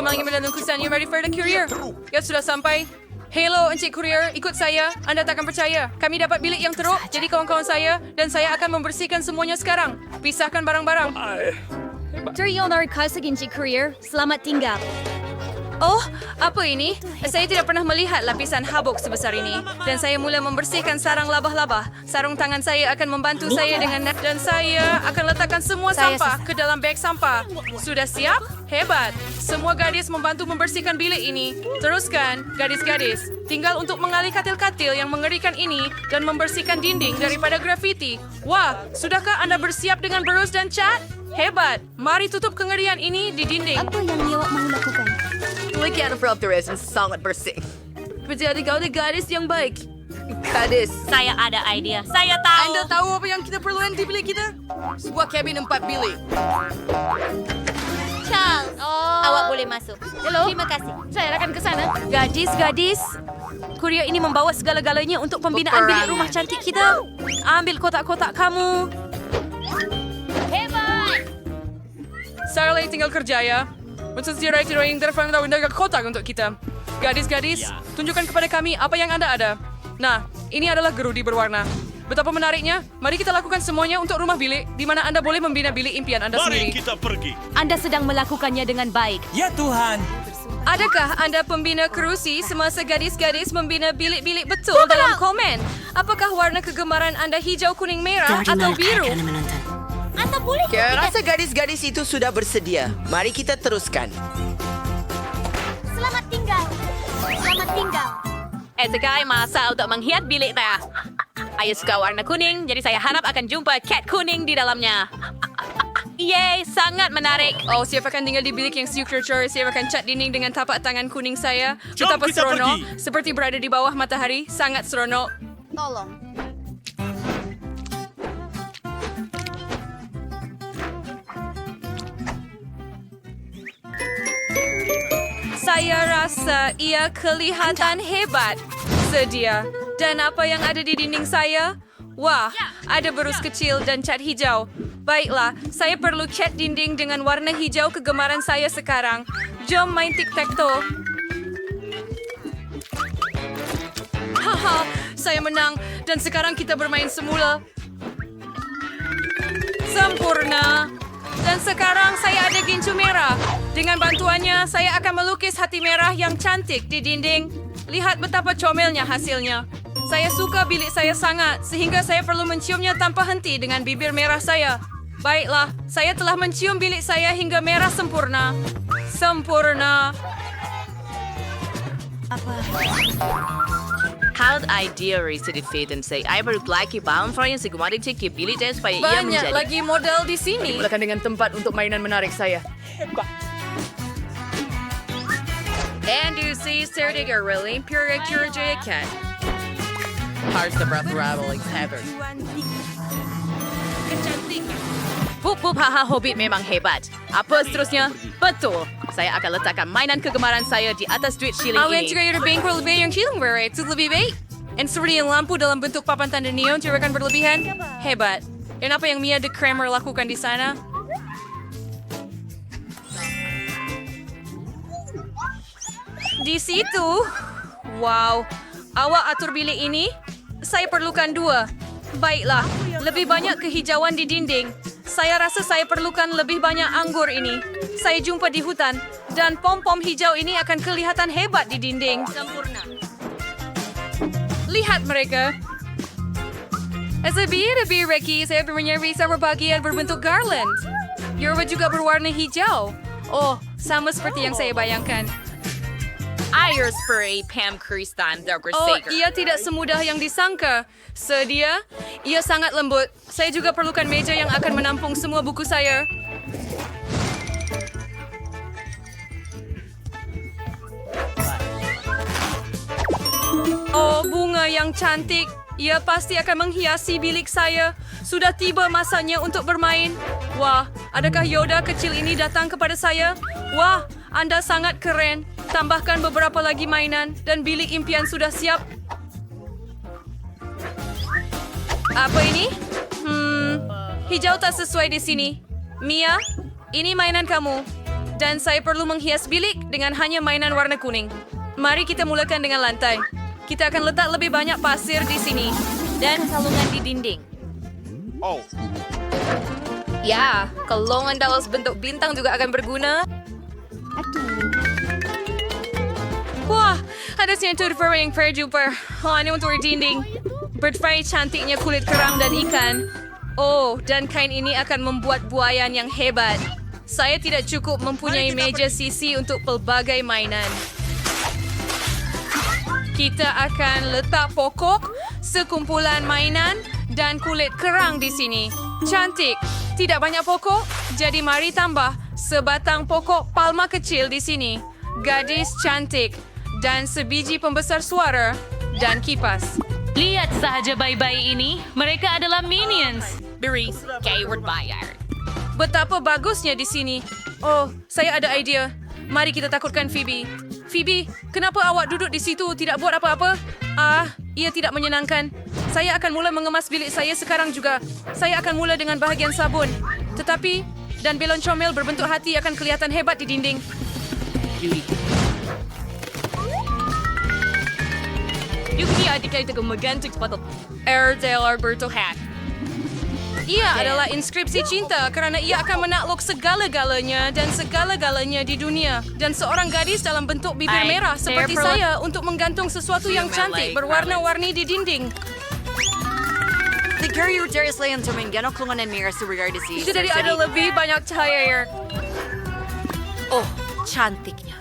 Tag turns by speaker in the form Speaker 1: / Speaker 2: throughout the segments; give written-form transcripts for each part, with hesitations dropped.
Speaker 1: memangnya menentukan you ready for the courier? Ya, sudah sampai. Hello, Encik Courier, ikut saya. Anda takkan percaya. Kami dapat bilik yang teruk, jadi kawan-kawan saya dan saya akan membersihkan semuanya sekarang. Pisahkan barang-barang.
Speaker 2: Terima kasih, Encik Courier. Selamat tinggal.
Speaker 1: Oh, apa ini? Saya tidak pernah melihat lapisan habuk sebesar ini. Dan saya mula membersihkan sarang labah-labah. Sarung tangan saya akan membantu saya dengan dan saya akan letakkan semua sampah ke dalam beg sampah. Sudah siap? Hebat. Semua gadis membantu membersihkan bilik ini. Teruskan, gadis-gadis. Tinggal untuk mengalih katil-katil yang mengerikan ini dan membersihkan dinding daripada grafiti. Wah, sudahkah Anda bersiap dengan berus dan cat? Hebat. Mari tutup kengerian ini di dinding.
Speaker 2: Apa yang Miawak mau lakukan?
Speaker 3: Lihat Fronters sangat bersih.
Speaker 1: Menjadi kau adalah gadis yang baik.
Speaker 3: Gadis,
Speaker 2: Saya ada idea. Saya tahu.
Speaker 1: Anda tahu apa yang kita perlukan di bilik kita? Sebuah kabin 4 bilik.
Speaker 2: Charles. Awak boleh masuk.
Speaker 1: Hello.
Speaker 2: Terima kasih.
Speaker 1: Saya akan ke sana. Gadis-gadis, kurier ini membawa segala-galanya untuk pembinaan bilik rumah cantik kita. Ambil kotak-kotak kamu.
Speaker 2: Hebat.
Speaker 1: Sarah tinggal kerja ya. Mensesuaikan yang terfaham mendapat kotak untuk kita. Gadis-gadis, tunjukkan kepada kami apa yang Anda ada. Nah, ini adalah gerudi berwarna. Betapa menariknya. Mari kita lakukan semuanya untuk rumah bilik, di mana Anda boleh membina bilik impian Anda
Speaker 4: Mari
Speaker 1: sendiri.
Speaker 4: kita pergi.
Speaker 2: Anda sedang melakukannya dengan baik.
Speaker 5: Ya Tuhan.
Speaker 1: Adakah Anda pembina kerusi semasa gadis-gadis membina bilik-bilik betul dalam komen? Apakah warna kegemaran Anda hijau, kuning, merah atau biru?
Speaker 2: Anda boleh
Speaker 3: saya rasa gadis-gadis itu sudah bersedia. Mari kita teruskan.
Speaker 2: Selamat tinggal. Selamat tinggal.
Speaker 6: Sekarang masa untuk menghias bilik saya. Saya suka warna kuning, jadi saya harap akan jumpa cat kuning di dalamnya. Yeay, sangat menarik.
Speaker 1: Oh, siapa akan tinggal di bilik yang signature? Siapa akan cat dinding dengan tapak tangan kuning saya?
Speaker 4: Jom
Speaker 1: Betapa
Speaker 4: kita
Speaker 1: seronok.
Speaker 4: pergi.
Speaker 1: Seperti berada di bawah matahari. Sangat seronok.
Speaker 2: Tolong.
Speaker 1: Saya rasa ia kelihatan hebat. Sedia. Dan apa yang ada di dinding saya? Wah, ada berus kecil dan cat hijau. Baiklah, saya perlu cat dinding dengan warna hijau kegemaran saya sekarang. Jom main tic-tac-toe. Haha, saya menang. Dan sekarang kita bermain semula. Sempurna. Dan sekarang saya ada gincu merah. Dengan bantuannya, saya akan melukis hati merah yang cantik di dinding. Lihat betapa comelnya hasilnya. Saya suka bilik saya sangat, sehingga saya perlu menciumnya tanpa henti dengan bibir merah saya. Baiklah, saya telah mencium bilik saya hingga merah sempurna. Sempurna.
Speaker 6: Hal idea rasa di fit dan saya baru lagi bangun for yang segera cek ke bilik saya supaya ia
Speaker 1: Banyak
Speaker 6: menjadi.
Speaker 1: lagi model di sini. Mulakan dengan tempat untuk mainan menarik saya. And you see, Sarah really pure Jaya cat.
Speaker 3: Hearts the breath rattling heaven.
Speaker 6: Pup pup haha hobbit memang hebat. Apa seterusnya? Betul. Saya akan letakkan mainan kegemaran saya di atas duit shilling
Speaker 1: Awan
Speaker 6: ini.
Speaker 1: juga ada bengkel lebih yang cilang berat. Itu lebih baik. And seperti yang lampu dalam bentuk papan tanda neon curakan berlebihan. Hebat. Dan apa yang Mia the Kramer lakukan di sana? Di situ. Wow. Awak atur bilik ini? Saya perlukan 2. Baiklah. Lebih banyak kehijauan di dinding. Saya rasa saya perlukan lebih banyak anggur ini. Saya jumpa di hutan. Dan pom-pom hijau ini akan kelihatan hebat di dinding.
Speaker 2: Sempurna.
Speaker 1: Lihat mereka. Lebih Ricky, saya bermenyeri sama bagian berbentuk garland. Yorba juga berwarna hijau. Oh, sama seperti yang saya bayangkan.
Speaker 6: Air spray Pam Kristan the
Speaker 1: Oh,
Speaker 6: Crusader.
Speaker 1: ia tidak semudah yang disangka. Sedia? Ia sangat lembut. Saya juga perlukan meja yang akan menampung semua buku saya. Oh, bunga yang cantik. Ia pasti akan menghiasi bilik saya. Sudah tiba masanya untuk bermain. Wah, adakah Yoda kecil ini datang kepada saya? Wah, Anda sangat keren. Tambahkan beberapa lagi mainan dan bilik impian sudah siap. Apa ini? Hijau tak sesuai di sini. Mia, ini mainan kamu. Dan saya perlu menghias bilik dengan hanya mainan warna kuning. Mari kita mulakan dengan lantai. Kita akan letak lebih banyak pasir di sini.
Speaker 6: Dan salungan di dinding.
Speaker 1: Ya, kelongan dalam bentuk bintang juga akan berguna. Wah, ada sentur fur yang jumper. Oh, ini untuk dinding. Berfai cantiknya kulit kerang dan ikan. Oh, dan kain ini akan membuat buayan yang hebat. Saya tidak cukup mempunyai meja sisi untuk pelbagai mainan. Kita akan letak pokok, sekumpulan mainan, dan kulit kerang di sini. Cantik. Tidak banyak pokok, jadi mari tambah sebatang pokok palma kecil di sini. Gadis cantik. Dan sebiji pembesar suara. Dan kipas.
Speaker 4: Lihat saja bayi-bayi ini. Mereka adalah minions.
Speaker 6: Beris, keyword bayar.
Speaker 1: Betapa bagusnya di sini. Oh, saya ada idea. Mari kita takutkan Phoebe. Phoebe, kenapa awak duduk di situ tidak buat apa-apa? Ia tidak menyenangkan. Saya akan mula mengemas bilik saya sekarang juga. Saya akan mula dengan bahagian sabun. Tetapi, dan belon comel berbentuk hati akan kelihatan hebat di dinding.
Speaker 6: Yuki adik itu menggantung sepatu.
Speaker 1: Airedale Alberto Hat. Ia adalah inskripsi cinta kerana ia akan menakluk segala-galanya dan segala-galanya di dunia. Dan seorang gadis dalam bentuk bibir merah seperti saya untuk menggantung sesuatu yang cantik berwarna-warni di dinding. Jadi ada lebih banyak cahaya.
Speaker 6: Oh, cantiknya.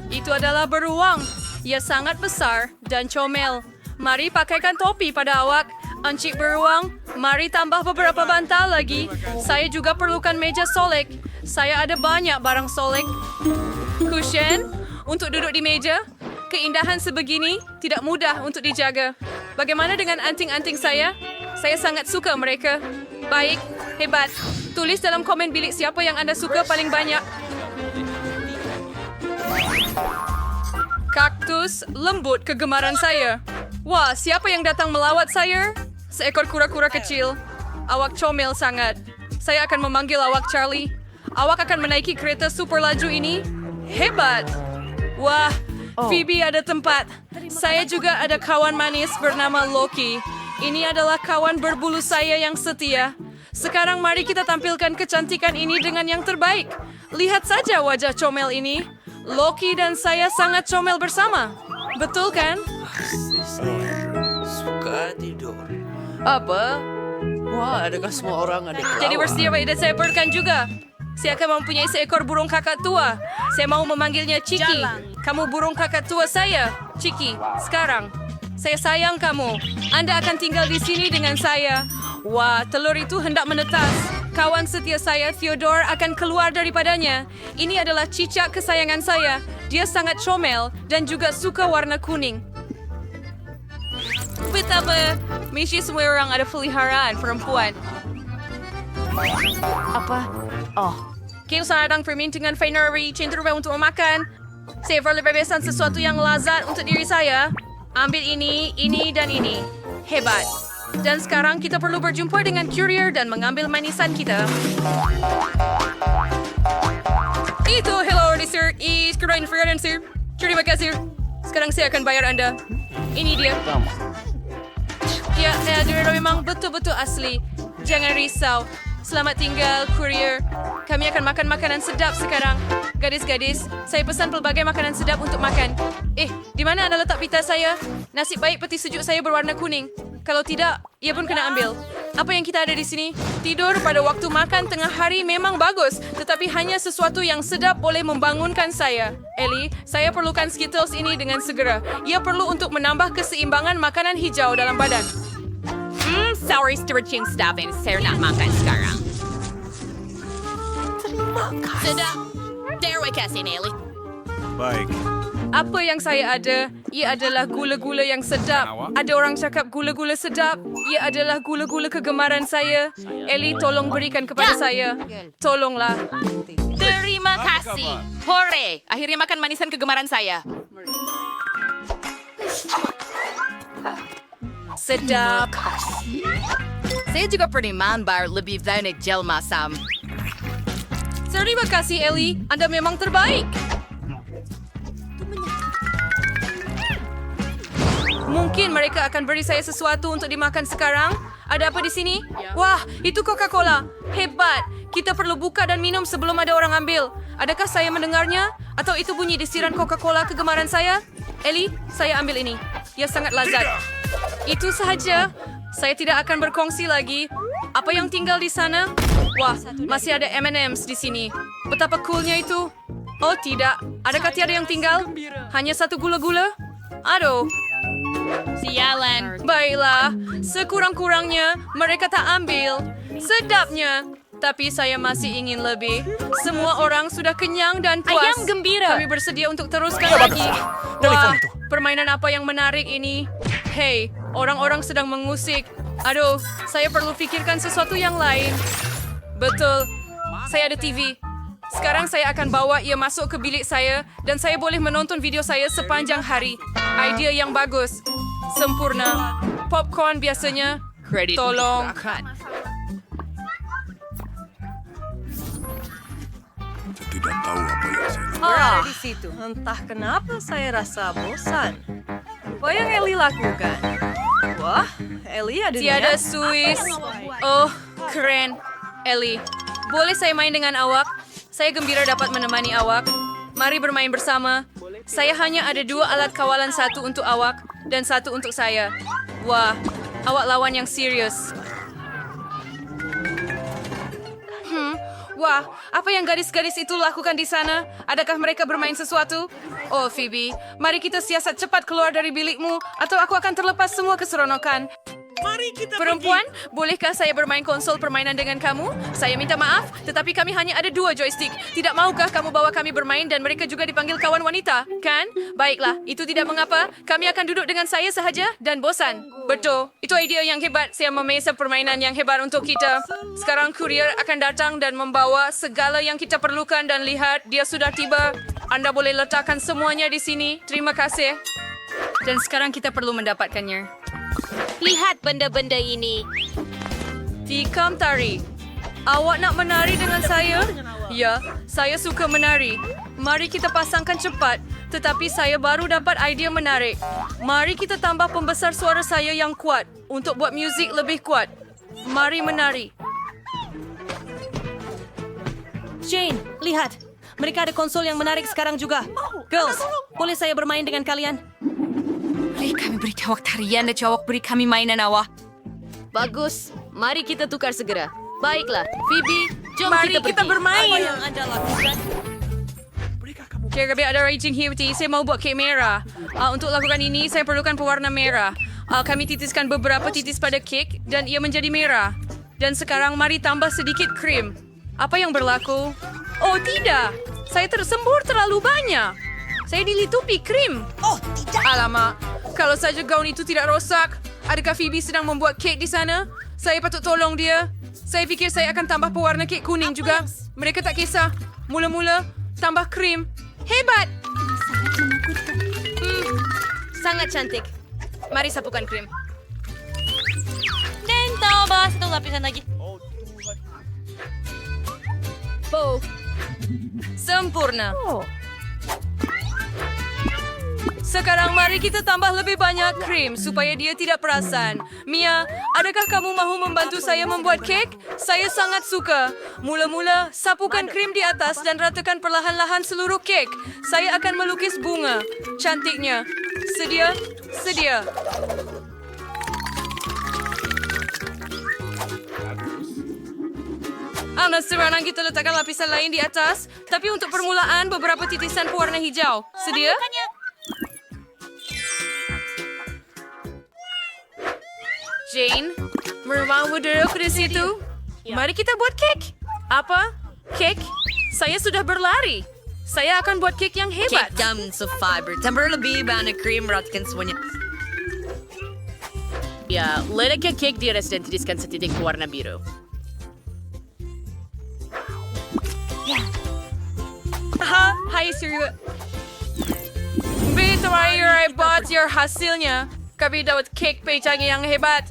Speaker 1: Itu adalah beruang. Ia sangat besar dan comel. Mari pakaikan topi pada awak. Encik beruang, mari tambah beberapa bantal lagi. Saya juga perlukan meja solek. Saya ada banyak barang solek. Cushion untuk duduk di meja. Keindahan sebegini tidak mudah untuk dijaga. Bagaimana dengan anting-anting saya? Saya sangat suka mereka. Baik, hebat. Tulis dalam komen bilik siapa yang Anda suka paling banyak. Kaktus lembut kegemaran saya. Wah, siapa yang datang melawat saya? Seekor kura-kura kecil. Awak comel sangat. Saya akan memanggil awak Charlie. Awak akan menaiki kereta super laju ini. Hebat. Wah, Phoebe ada tempat. Saya juga ada kawan manis bernama Loki. Ini adalah kawan berbulu saya yang setia. Sekarang mari kita tampilkan kecantikan ini dengan yang terbaik. Lihat saja wajah comel ini. Loki dan saya sangat comel bersama. Betul kan?
Speaker 3: Suka tidur. Apa? Wah, adakah semua orang ada kelawar?
Speaker 1: Jadi bersedia baik dan saya perlukan juga. Saya akan mempunyai seekor burung kakak tua. Saya mau memanggilnya Ciki. Kamu burung kakak tua saya, Ciki. Sekarang, saya sayang kamu. Anda akan tinggal di sini dengan saya. Wah, telur itu hendak menetas. Kawan setia saya, Theodore, akan keluar daripadanya. Ini adalah cicak kesayangan saya. Dia sangat comel dan juga suka warna kuning. Betapa, mesti semua orang ada peliharaan perempuan.
Speaker 6: Apa? Oh,
Speaker 1: Kim sedang permintaan Fainery cenderung untuk memakan. Saya perlu bebesan sesuatu yang lazat untuk diri saya. Ambil ini, dan ini. Hebat. Dan sekarang kita perlu berjumpa dengan courier dan mengambil manisan kita. Itu, hello, sir. Sekarang Ferdinand, sir. Terima kasih. Sekarang saya akan bayar Anda. Ini dia. Ya, dia memang betul-betul asli. Jangan risau. Selamat tinggal, courier. Kami akan makan makanan sedap sekarang. Gadis-gadis, saya pesan pelbagai makanan sedap untuk makan. Di mana Anda letak pita saya? Nasib baik peti sejuk saya berwarna kuning. Kalau tidak, ia pun kena ambil. Apa yang kita ada di sini? Tidur pada waktu makan tengah hari memang bagus, tetapi hanya sesuatu yang sedap boleh membangunkan saya. Ellie, saya perlukan Skittles ini dengan segera. Ia perlu untuk menambah keseimbangan makanan hijau dalam badan.
Speaker 6: sorry stretching stuff and saya nak makan sekarang. Sudah. Terima kasih, Nelly.
Speaker 5: Baik.
Speaker 1: Apa yang saya ada, ia adalah gula-gula yang sedap. Ada orang cakap gula-gula sedap. Ia adalah gula-gula kegemaran saya. Ellie, tolong berikan kepada saya. Tolonglah.
Speaker 6: Terima kasih. Hore! Akhirnya makan manisan kegemaran saya.
Speaker 1: Sedap.
Speaker 6: Saya juga pernah mambar lebih banyak gel masam.
Speaker 1: Terima kasih, Ellie. Anda memang terbaik. Mungkin mereka akan beri saya sesuatu untuk dimakan sekarang. Ada apa di sini? Wah, itu Coca-Cola. Hebat. Kita perlu buka dan minum sebelum ada orang ambil. Adakah saya mendengarnya? Atau itu bunyi desiran Coca-Cola kegemaran saya? Ellie, saya ambil ini. Ia sangat lazat. Itu sahaja. Saya tidak akan berkongsi lagi. Apa yang tinggal di sana? Wah, masih ada M&M's di sini. Betapa coolnya itu. Oh tidak, adakah tiada yang tinggal? Hanya satu gula-gula? Aduh.
Speaker 4: Sialan.
Speaker 1: Baiklah, sekurang-kurangnya mereka tak ambil. Sedapnya. Tapi saya masih ingin lebih. Semua orang sudah kenyang dan puas.
Speaker 6: Ayam gembira.
Speaker 1: Kami bersedia untuk teruskan lagi. Wah, permainan apa yang menarik ini? Hei, orang-orang sedang mengusik. Aduh, saya perlu pikirkan sesuatu yang lain. Betul, saya ada TV. Sekarang saya akan bawa ia masuk ke bilik saya dan saya boleh menonton video saya sepanjang hari. Idea yang bagus. Sempurna. Popcorn biasanya.
Speaker 3: Kredit
Speaker 1: Tolong.
Speaker 3: makan.
Speaker 5: Saya tidak tahu apa yang saya lakukan.
Speaker 7: Berada di situ. Entah kenapa saya rasa bosan. Apa yang Ellie lakukan? Wah, Ellie ada
Speaker 1: Tiada
Speaker 7: niat.
Speaker 1: Swiss. Oh, keren. Ellie, boleh saya main dengan awak? Saya gembira dapat menemani awak. Mari bermain bersama. Saya hanya ada 2 alat kawalan, satu untuk awak dan satu untuk saya. Wah, awak lawan yang serius. Wah, apa yang gadis-gadis itu lakukan di sana? Adakah mereka bermain sesuatu? Oh, Phoebe, mari kita siasat cepat keluar dari bilikmu, atau aku akan terlepas semua keseronokan. Perempuan, bolehkah saya bermain konsol permainan dengan kamu? Saya minta maaf, tetapi kami hanya ada 2 joystick. Tidak maukah kamu bawa kami bermain dan mereka juga dipanggil kawan wanita? Kan? Baiklah, itu tidak mengapa. Kami akan duduk dengan saya sahaja dan bosan. Betul, itu ide yang hebat. Saya memesan permainan yang hebat untuk kita. Sekarang kurier akan datang dan membawa segala yang kita perlukan dan lihat, dia sudah tiba. Anda boleh letakkan semuanya di sini. Terima kasih. Dan sekarang kita perlu mendapatkannya.
Speaker 6: Lihat benda-benda ini.
Speaker 1: Tikam tari. Awak nak menari dengan saya? Ya, saya suka menari. Mari kita pasangkan cepat. Tetapi saya baru dapat idea menarik. Mari kita tambah pembesar suara saya yang kuat untuk buat muzik lebih kuat. Mari menari.
Speaker 7: Jane, lihat. Mereka ada konsol yang menarik sekarang juga. Girls, boleh saya bermain dengan kalian?
Speaker 1: Beri kami beritahu awak tarian dan awak beri kami mainan awak.
Speaker 6: Bagus. Mari kita tukar segera. Baiklah, Phoebe, jom
Speaker 1: Mari kita
Speaker 6: pergi.
Speaker 1: bermain.
Speaker 7: Apa yang Anda lakukan?
Speaker 1: Kira kami ada raging Hughie, saya mau buat kek merah. Untuk lakukan ini, saya perlukan pewarna merah. Kami titiskan beberapa titis pada kek dan ia menjadi merah. Dan sekarang mari tambah sedikit krim. Apa yang berlaku? Oh tidak, saya tersembur terlalu banyak. Saya dilitupi krim. Oh tidak. Alamak, kalau saja gaun itu tidak rosak. Adakah Phoebe sedang membuat kek di sana? Saya patut tolong dia. Saya fikir saya akan tambah pewarna kek kuning juga. Mereka tak kisah. Mula-mula, tambah krim. Hebat! Sangat cantik. Mari sapukan krim.
Speaker 4: Dan tambah 1 lapisan lagi.
Speaker 1: Bow. Sempurna. Sekarang mari kita tambah lebih banyak krim supaya dia tidak perasan. Mia, adakah kamu mahu membantu saya membuat kek? Saya sangat suka. Mula-mula, sapukan krim di atas dan ratakan perlahan-lahan seluruh kek. Saya akan melukis bunga. Cantiknya. Sedia? Sedia. Sekarang kita letakkan lapisan lain di atas. Tapi untuk permulaan, beberapa titisan pewarna hijau. Sedia? Jane, mau duduk di situ? Mari kita buat kek. Apa? Kek? Saya sudah berlari. Saya akan buat kek yang hebat.
Speaker 3: Kek jam sa fiber. Temper lebih banyak krim ratakan semuanya.
Speaker 6: Ya, letakkan kek di atas dan titiskan setitik warna biru.
Speaker 1: Hai Surya. Terakhir I bought your hasilnya. Kami dapat cake pecah yang hebat.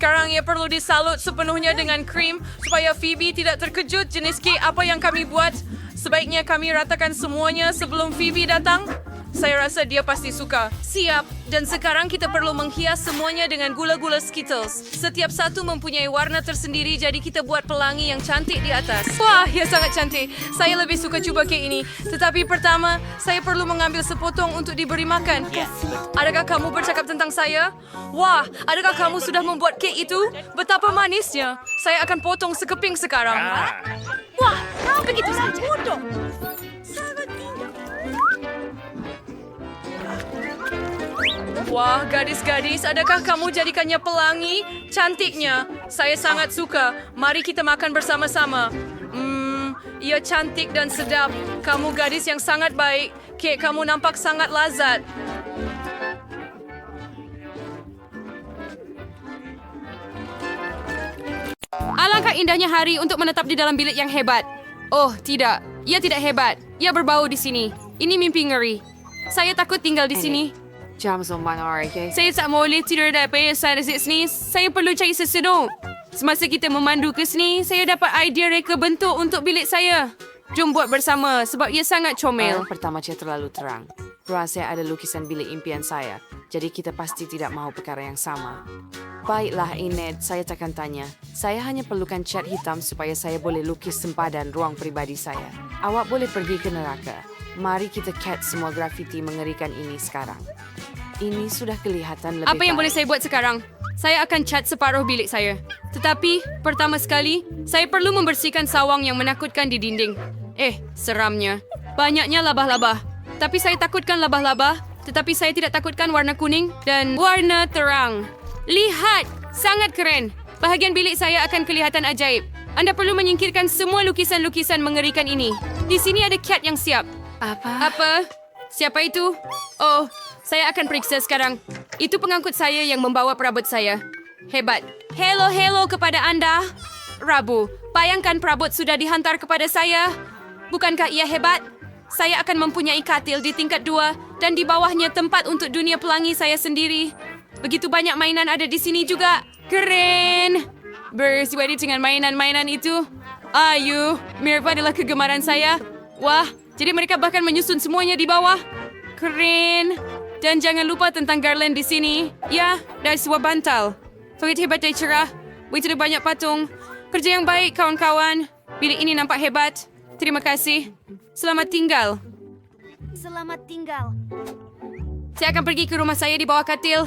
Speaker 1: Sekarang ia perlu disalut sepenuhnya dengan krim supaya Phoebe tidak terkejut jenis kek apa yang kami buat. Sebaiknya kami ratakan semuanya sebelum Phoebe datang. Saya rasa dia pasti suka. Siap. Dan sekarang kita perlu menghias semuanya dengan gula-gula Skittles. Setiap satu mempunyai warna tersendiri, jadi kita buat pelangi yang cantik di atas. Wah, ia sangat cantik. Saya lebih suka cuba kek ini. Tetapi pertama, saya perlu mengambil sepotong untuk diberi makan. Adakah kamu bercakap tentang saya? Wah, adakah kamu sudah membuat kek itu? Betapa manisnya. Saya akan potong sekeping sekarang.
Speaker 2: Wah, begitu saja.
Speaker 1: Wah, gadis-gadis, adakah kamu jadikannya pelangi? Cantiknya. Saya sangat suka. Mari kita makan bersama-sama. Ia cantik dan sedap. Kamu gadis yang sangat baik. Kek kamu nampak sangat lazat. Alangkah indahnya hari untuk menetap di dalam bilik yang hebat. Oh, tidak. Ia tidak hebat. Ia berbau di sini. Ini mimpi ngeri. Saya takut tinggal di sini.
Speaker 3: Jam zombang okay?
Speaker 1: Saya tak boleh tidur daripada saya di sini. Saya perlu cari sesuatu. Semasa kita memandu ke sini, saya dapat idea reka bentuk untuk bilik saya. Jom buat bersama sebab ia sangat comel.
Speaker 3: Pertama dia terlalu terang. Rasa ada lukisan bilik impian saya. Jadi kita pasti tidak mahu perkara yang sama. Baiklah, Enid, saya takkan tanya. Saya hanya perlukan cat hitam supaya saya boleh lukis sempadan ruang pribadi saya. Awak boleh pergi ke neraka. Mari kita cat semua grafiti mengerikan ini sekarang. Ini sudah kelihatan lebih
Speaker 1: Apa yang
Speaker 3: baik.
Speaker 1: boleh saya buat sekarang? Saya akan cat separuh bilik saya. Tetapi, pertama sekali, saya perlu membersihkan sawang yang menakutkan di dinding. Seramnya. Banyaknya labah-labah. Tapi saya takutkan labah-labah, tetapi saya tidak takutkan warna kuning dan warna terang. Lihat! Sangat keren. Bahagian bilik saya akan kelihatan ajaib. Anda perlu menyingkirkan semua lukisan-lukisan mengerikan ini. Di sini ada cat yang siap. Apa? Siapa itu? Oh, saya akan periksa sekarang. Itu pengangkut saya yang membawa perabot saya. Hebat. Hello kepada Anda. Rabu, bayangkan perabot sudah dihantar kepada saya. Bukankah ia hebat? Saya akan mempunyai katil di tingkat 2 dan di bawahnya tempat untuk dunia pelangi saya sendiri. Begitu banyak mainan ada di sini juga. Keren. Bersuadi dengan mainan-mainan itu. Ayu, mirip adalah kegemaran saya. Wah, jadi mereka bahkan menyusun semuanya di bawah. Keren. Dan jangan lupa tentang garland di sini. Ya, dari sebuah bantal. Sangat hebat dan cerah. Begitu banyak patung. Kerja yang baik, kawan-kawan. Bilik ini nampak hebat. Terima kasih. Selamat tinggal.
Speaker 2: Selamat tinggal.
Speaker 1: Saya akan pergi ke rumah saya di bawah katil.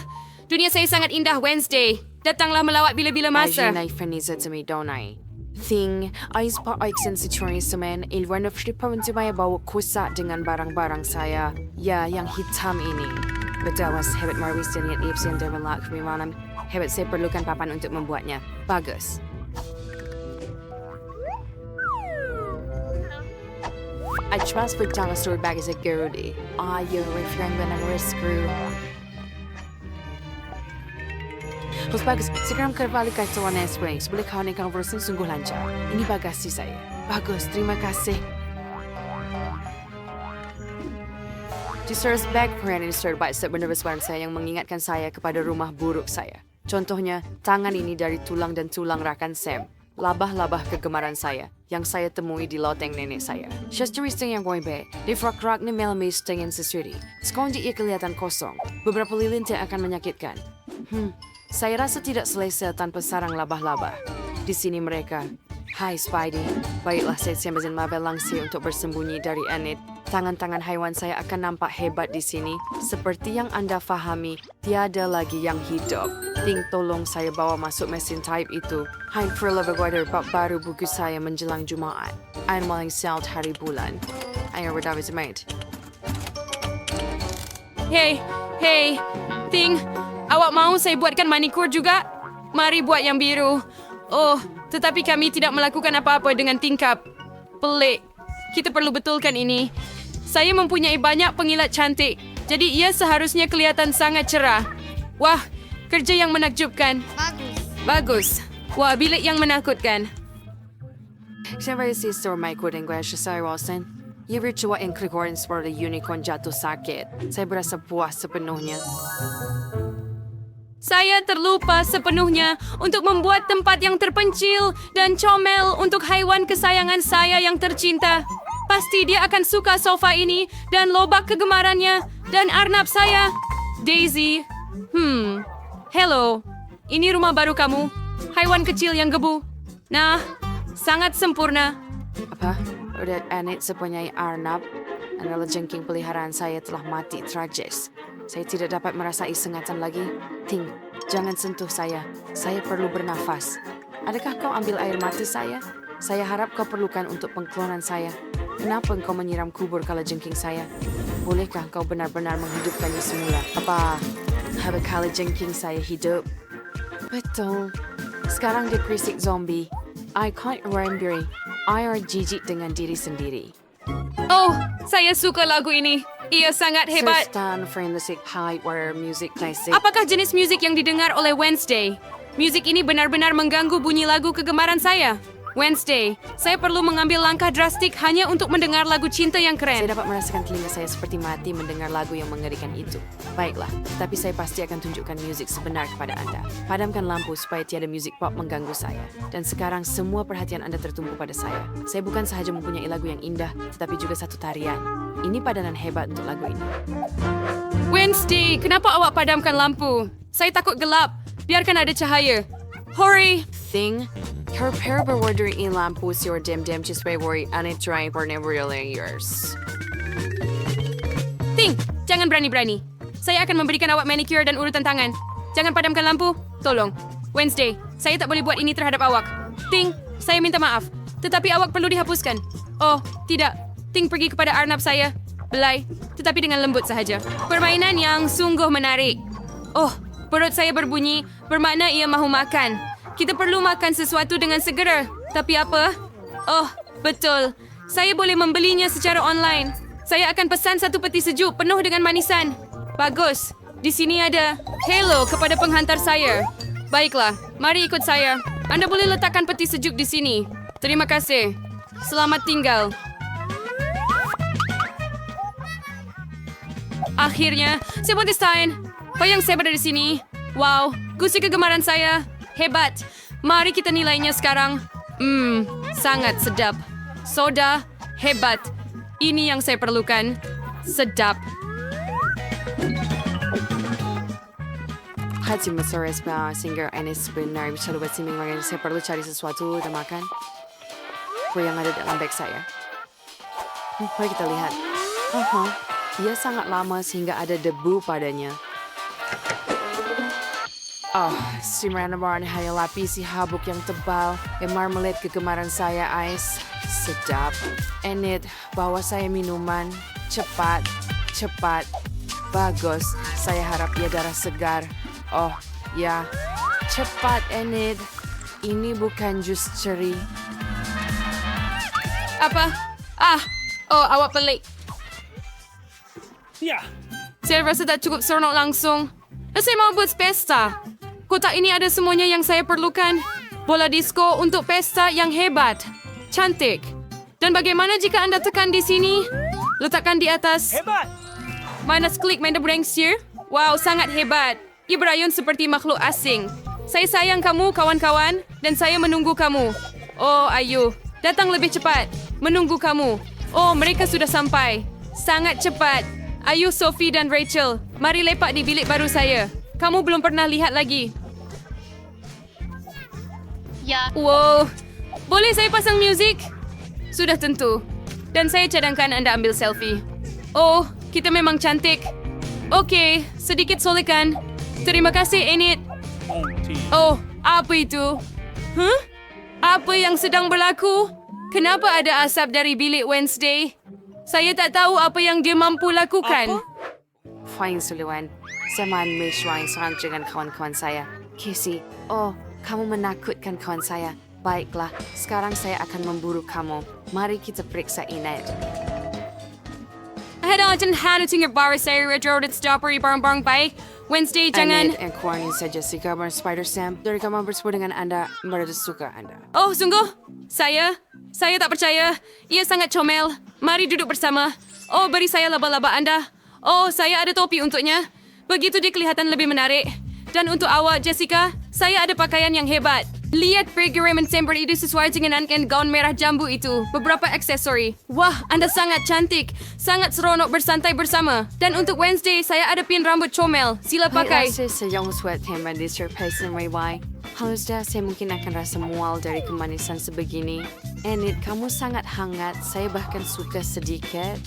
Speaker 1: Dunia saya sangat indah Wednesday. Datanglah melawat bila-bila masa.
Speaker 3: Ay, faniza to me, don't I? Thing, ayos pa aiksen si Chorizaman, ilwan of Shripaman Maya bawa kusa dengan barang-barang saya. Ya, yang hitam ini. Betawas hebat Marwis dan Yat Ipsi yang dermalak kemimanam. Hebat saya perlukan papan untuk membuatnya. Bagus. I trust for dinosaur bag as a girly. You're referring when I'm screw. Terus bagus, sekarang kembali ke Tawana Springs. Boleh kau naik konversi sungguh lancar. Ini bagasi saya. Bagus, terima kasih. Just bag peran ini terbaik sebenarnya saya yang mengingatkan saya kepada rumah buruk saya. Contohnya, tangan ini dari tulang dan tulang rakan Sam. Labah-labah kegemaran saya yang saya temui di loteng nenek saya. Syasturisteng yang boy-bae, di frak-rak ni melamis dengan sesuatu. Sekonji ia kelihatan kosong. Beberapa lilin yang akan menyakitkan. Saya rasa tidak selesa tanpa sarang labah-labah. Di sini mereka. Hai Spidey. Baiklah saya siap labah langsir untuk bersembunyi dari Enid. Tangan-tangan haiwan saya akan nampak hebat di sini. Seperti yang Anda fahami, tiada lagi yang hidup. Ting tolong saya bawa masuk mesin type itu. Hai Perlevaguader bab baru buku saya menjelang Jumaat. Ain maling salt hari bulan. Ayo berdapat mate.
Speaker 1: Hey, Ting. Awak mau saya buatkan manikur juga? Mari buat yang biru. Oh, tetapi kami tidak melakukan apa-apa dengan tingkap. Pelik. Kita perlu betulkan ini. Saya mempunyai banyak pengilat cantik. Jadi ia seharusnya kelihatan sangat cerah. Wah, kerja yang menakjubkan. Bagus. Wah, bilik yang menakutkan.
Speaker 3: Siyempre si Store Mike Wooding kaya siya sa Wilson. Ia virtual and Gregorian seperti unicorn jatuh sakit. Saya berasa puas sepenuhnya.
Speaker 1: Saya terlupa sepenuhnya untuk membuat tempat yang terpencil dan comel untuk haiwan kesayangan saya yang tercinta. Pasti dia akan suka sofa ini dan lobak kegemarannya dan arnab saya. Daisy. Hello. Ini rumah baru kamu. Haiwan kecil yang gebu. Nah, sangat sempurna.
Speaker 3: Apa? Udah Enid sepunyai Arnab adalah jengking peliharaan saya telah mati tragis. Saya tidak dapat merasai sengatan lagi. Ting, jangan sentuh saya. Saya perlu bernafas. Adakah kau ambil air mati saya? Saya harap kau perlukan untuk pengklonan saya. Kenapa engkau menyiram kubur kala jengking saya? Bolehkah kau benar-benar menghidupkannya semula? Apa kala jengking saya hidup? Betul. Sekarang dia krisik zombie. I can't remember. I are jijik dengan diri sendiri.
Speaker 1: Oh, saya suka lagu ini. Ia sangat hebat.
Speaker 3: Stand Friendly Highwire Music Classic.
Speaker 1: Apakah jenis musik yang didengar oleh Wednesday? Musik ini benar-benar mengganggu bunyi lagu kegemaran saya. Wednesday, saya perlu mengambil langkah drastik hanya untuk mendengar lagu cinta yang keren.
Speaker 3: Saya dapat merasakan telinga saya seperti mati mendengar lagu yang mengerikan itu. Baiklah, tapi saya pasti akan tunjukkan musik sebenar kepada Anda. Padamkan lampu supaya tiada musik pop mengganggu saya. Dan sekarang semua perhatian Anda tertumpu pada saya. Saya bukan sahaja mempunyai lagu yang indah, tetapi juga satu tarian. Ini padanan hebat untuk lagu ini.
Speaker 1: Wednesday, kenapa awak padamkan lampu? Saya takut gelap. Biarkan ada cahaya. Hurry!
Speaker 3: Thing, prepare berwarna lampu your dim supaya worry aneh trying for never really yours.
Speaker 1: Ting, jangan berani-berani. Saya akan memberikan awak manicure dan urutan tangan. Jangan padamkan lampu. Tolong. Wednesday, saya tak boleh buat ini terhadap awak. Ting, saya minta maaf. Tetapi awak perlu dihapuskan. Oh, tidak. Ting pergi kepada arnab saya. Belai, tetapi dengan lembut sahaja. Permainan yang sungguh menarik. Oh, perut saya berbunyi, bermakna ia mahu makan. Kita perlu makan sesuatu dengan segera. Tapi apa? Oh, betul. Saya boleh membelinya secara online. Saya akan pesan satu peti sejuk penuh dengan manisan. Bagus. Di sini ada hello kepada penghantar saya. Baiklah, mari ikut saya. Anda boleh letakkan peti sejuk di sini. Terima kasih. Selamat tinggal. Akhirnya, saya buat desain. Bayang saya berada di sini. Wow, gusi kegemaran saya. Hebat. Mari kita nilainya sekarang. Sangat sedap. Soda, hebat. Ini yang saya perlukan. Sedap.
Speaker 3: Hati mesores ba singer Enes benar bicara buat siming makanya saya perlu cari sesuatu dan makan. Kue yang ada dalam bag saya. Mari kita lihat. Dia sangat lama sehingga ada debu padanya. Oh, si Ranabar hanya lapisi habuk yang tebal, yang marmalade kegemaran saya, Ice. Sedap. Enid, bawa saya minuman. Cepat, cepat. Bagus, saya harap ia darah segar. Oh, ya. Cepat, Enid. Ini bukan jus ceri.
Speaker 1: Apa? Awak pelik.
Speaker 5: Ya.
Speaker 1: Saya rasa tak cukup seronok langsung. Saya mau buat pesta. Kotak ini ada semuanya yang saya perlukan. Bola disco untuk pesta yang hebat. Cantik. Dan bagaimana jika Anda tekan di sini? Letakkan di atas.
Speaker 5: Hebat.
Speaker 1: Minus klik main brangsir. Wow, sangat hebat. Ia berayun seperti makhluk asing. Saya sayang kamu, kawan-kawan. Dan saya menunggu kamu. Oh, ayo. Datang lebih cepat. Menunggu kamu. Oh, mereka sudah sampai. Sangat cepat. Ayo, Sophie dan Rachel. Mari lepak di bilik baru saya. Kamu belum pernah lihat lagi.
Speaker 2: Ya.
Speaker 1: Wow. Boleh saya pasang muzik? Sudah tentu. Dan saya cadangkan Anda ambil selfie. Oh, kita memang cantik. Okey, sedikit solekan. Terima kasih, Enid. Oh, apa itu? Apa yang sedang berlaku? Kenapa ada asap dari bilik Wednesday? Saya tak tahu apa yang dia mampu lakukan.
Speaker 3: Fine, Suluan. Saya main Meshwine seorang dengan kawan-kawan saya. Casey, oh, kamu menakutkan kawan saya. Baiklah, sekarang saya akan memburu kamu. Mari kita periksa Enid.
Speaker 1: Hada dan hana tinggal baru saya retro dan stopper barang-barang baik. Wednesday jangan.
Speaker 3: Enid and Kuanin saya Jessica dan Spider Sam. Dari kamu bersama dengan Anda, mereka suka Anda.
Speaker 1: Oh, sungguh? Saya tak percaya. Ia sangat comel. Mari duduk bersama. Oh, beri saya laba-laba Anda. Oh, saya ada topi untuknya. Begitu dia kelihatan lebih menarik. Dan untuk awak, Jessica, saya ada pakaian yang hebat. Lihat figure mensember itu sesuai dengan gaun merah jambu itu. Beberapa aksesori. Wah, Anda sangat cantik. Sangat seronok bersantai bersama. Dan untuk Wednesday, saya ada pin rambut comel. Sila pakai.
Speaker 3: Baiklah, saya yang suat tema di surprise dan Wai. Harusnya saya mungkin akan rasa mual dari kemanisan sebegini. Enid, kamu sangat hangat. Saya bahkan suka sedikit.